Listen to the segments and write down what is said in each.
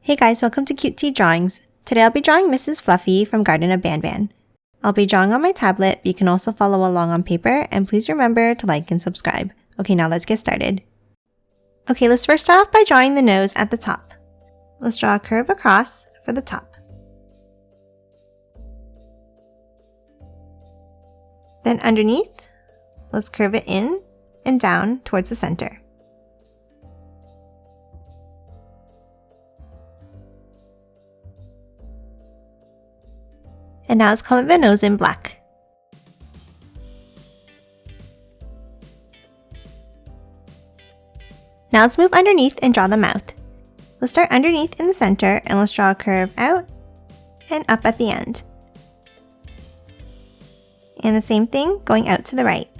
Hey guys, welcome to Cute Tea Drawings. Today I'll be drawing Mrs. Fluffy from Garten of Banban. I'll be drawing on my tablet, but you can also follow along on paper, and please remember to like and subscribe. Okay, now let's get started. Okay, let's first start off by drawing the nose at the top. Let's draw a curve across for the top. Then underneath, let's curve it in and down towards the center. And now let's color the nose in black. Now let's move underneath and draw the mouth. Let's start underneath in the center and let's draw a curve out and up at the end. And the same thing going out to the right.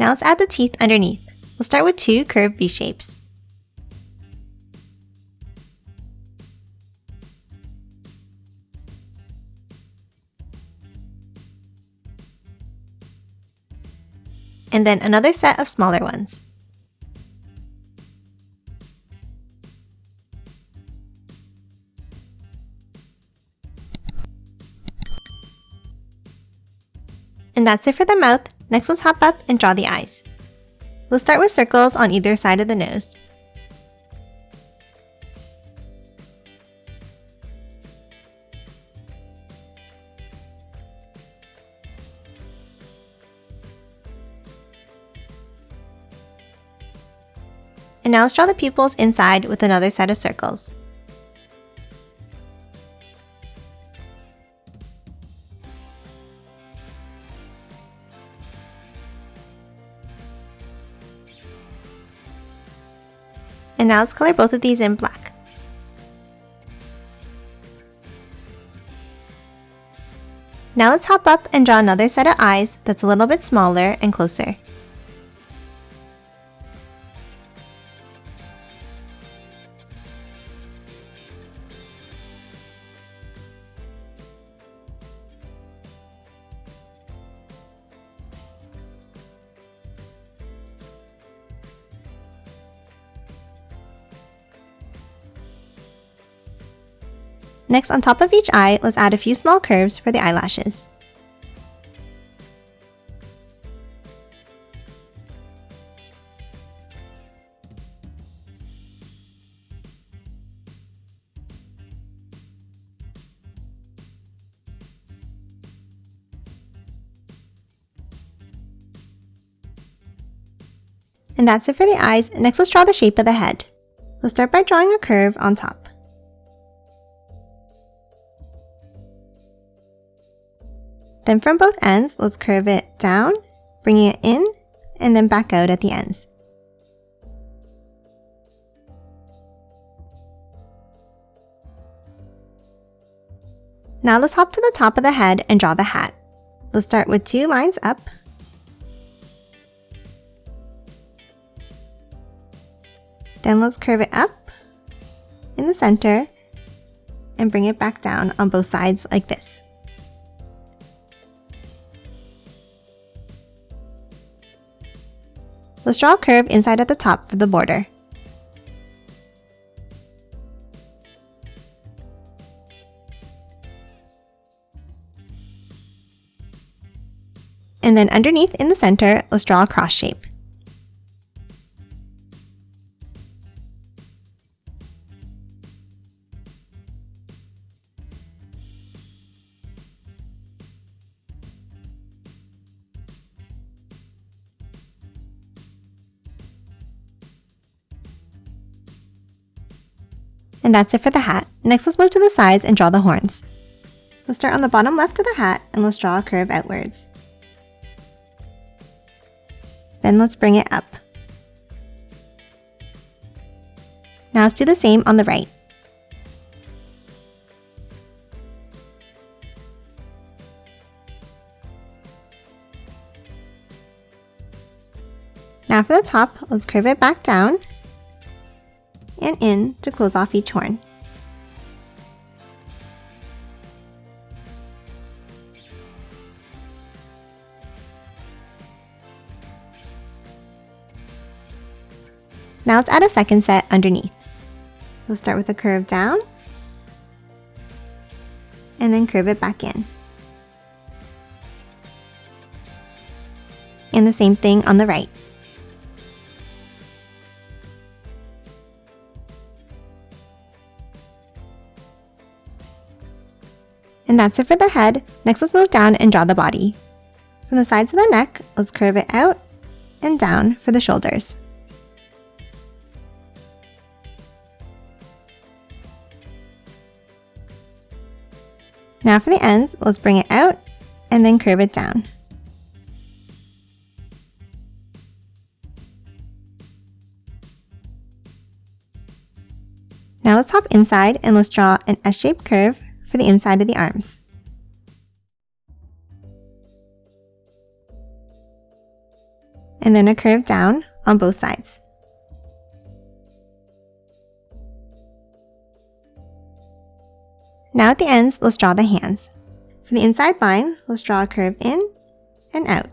Now let's add the teeth underneath. We'll start with two curved V shapes. And then another set of smaller ones. And that's it for the mouth. Next, let's hop up and draw the eyes. Let's start with circles on either side of the nose. And now let's draw the pupils inside with another set of circles. And now let's color both of these in black. Now let's hop up and draw another set of eyes that's a little bit smaller and closer. Next, on top of each eye, let's add a few small curves for the eyelashes. And that's it for the eyes. Next, let's draw the shape of the head. Let's start by drawing a curve on top. Then from both ends, let's curve it down, bringing it in, and then back out at the ends. Now let's hop to the top of the head and draw the hat. Let's start with two lines up. Then let's curve it up in the center and bring it back down on both sides like this. Let's draw a curve inside at the top for the border. And then underneath in the center, let's draw a cross shape. And that's it for the hat. Next, let's move to the sides and draw the horns. Let's start on the bottom left of the hat and let's draw a curve outwards. Then let's bring it up. Now let's do the same on the right. Now for the top, let's curve it back down and in to close off each horn. Now let's add a second set underneath. We'll start with a curve down, and then curve it back in. And the same thing on the right. And that's it for the head. Next, let's move down and draw the body. From the sides of the neck, let's curve it out and down for the shoulders. Now for the ends, let's bring it out and then curve it down. Now let's hop inside and let's draw an S-shaped curve for the inside of the arms. And then a curve down on both sides. Now at the ends, let's draw the hands. For the inside line, let's draw a curve in and out.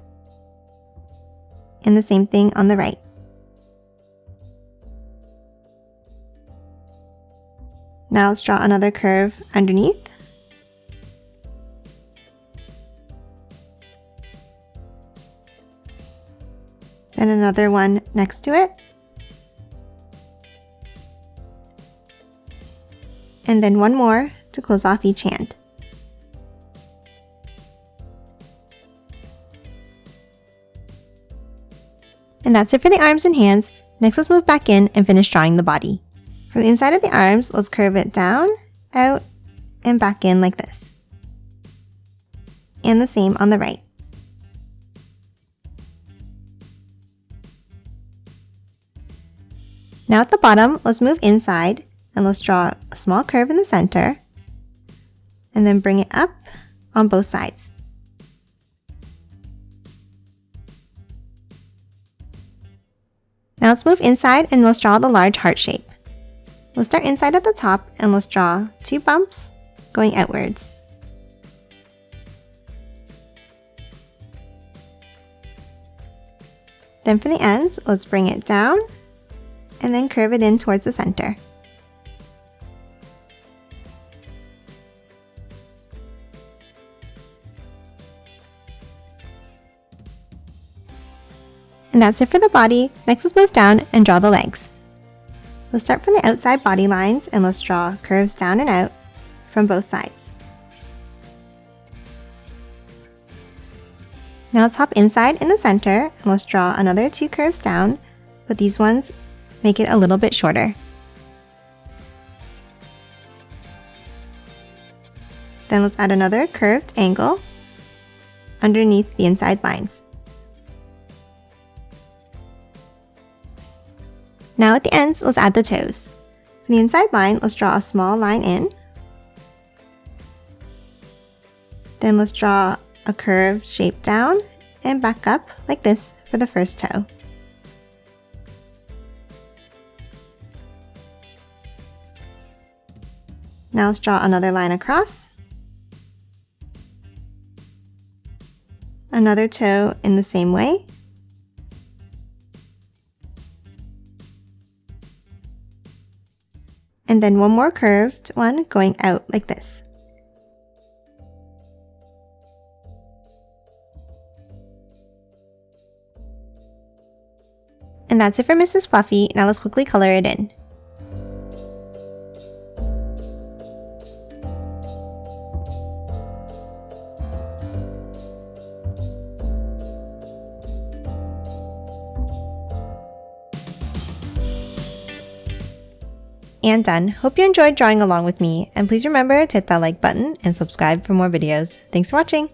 And the same thing on the right. Now let's draw another curve underneath. Then another one next to it. And then one more to close off each hand. And that's it for the arms and hands. Next, let's move back in and finish drawing the body. From the inside of the arms, let's curve it down, out, and back in like this. And the same on the right. Now at the bottom, let's move inside and let's draw a small curve in the center and then bring it up on both sides. Now let's move inside and let's draw the large heart shape. Let's start inside at the top and let's draw 2 bumps going outwards. Then for the ends, let's bring it down and then curve it in towards the center. And that's it for the body. Next, let's move down and draw the legs. Let's start from the outside body lines and let's draw curves down and out from both sides. Now let's hop inside in the center and let's draw another 2 curves down, but these ones make it a little bit shorter. Then let's add another curved angle underneath the inside lines. Now at the ends, let's add the toes. For the inside line, let's draw a small line in. Then let's draw a curve shape down and back up like this for the first toe. Now let's draw another line across. Another toe in the same way. And then one more curved one going out like this. And that's it for Mrs. Fluffy. Now let's quickly color it in. And done. Hope you enjoyed drawing along with me, and please remember to hit that like button and subscribe for more videos. Thanks for watching!